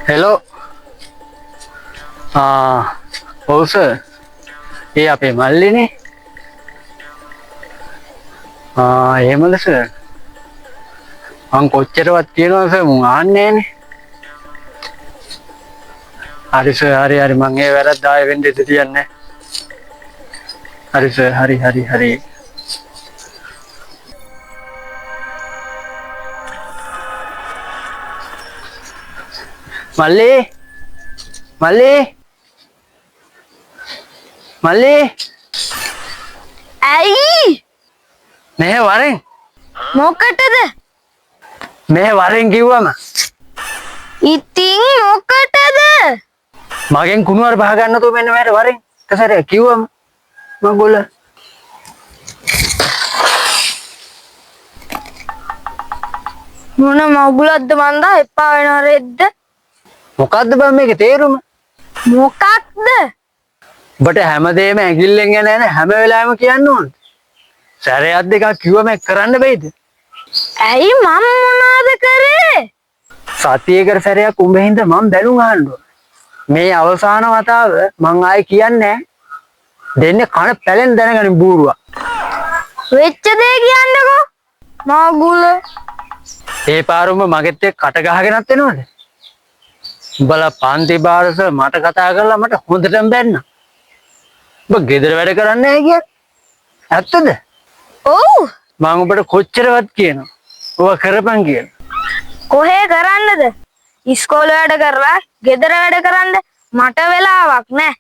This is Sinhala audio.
හෙලෝ ඔව් සර් ඒ අපේ මල්ලිනේ එහෙමද සර් මං කොච්චරවත් කියනවා සර් මුන් ආන්නේ නෑනේ හරි සර් හරි මං ඒ වැරද්ද ආයෙ වෙන්න ඉඩ තියන්නේ හරි සර් හරි මල්ලි ඇයි මෙහෙ වරෙන් මොකටද මෙහෙ වරෙන් කිව්වම ඉතින් මොකටද මගෙන් කුණුවර බහ ගන්න තෝ මෙන්න මෙහෙට වරෙන් කසරේ කිව්වම මගොල්ල මොන මගුලක්ද මන්දා එපා වෙන රෙද්ද මොකද්ද බං මේකේ තේරුම මොකක්ද ඔබට හැමදේම ඇඟිල්ලෙන් යන හැම වෙලාවෙම කියන්න ඕනේ සැරයක් දෙකක් කිව්වම කරන්න බෑද ඇයි මම මොනවද කරේ සතියේකට සැරයක් උඹ හින්දා මම බැලුම් අහන්න මේ අවසාන වතාව මං ආයේ කියන්නේ දෙන්නේ කන පැලෙන් දැනගනින් බූරුවා වෙච්ච දේ කියන්නකෝ මගුල ඒ පාරුම මගෙත් එක්ක කට ගහගෙනත් එනවද උඹලා පන්ති බාරස මට කතා කරලා මට හොඳටම බැන්න ඔබ ගෙදර වැඩ කරන්නේ නැහැ කියන්නේ ඇත්තද ඔව් මම ඔබට කොච්චරවත් කියනවා ඔබ කරපන් කියලා කොහේ කරන්නද ඉස්කෝලේ වැඩ කරලා ගෙදර වැඩ කරන්න මට වෙලාවක් නැහැ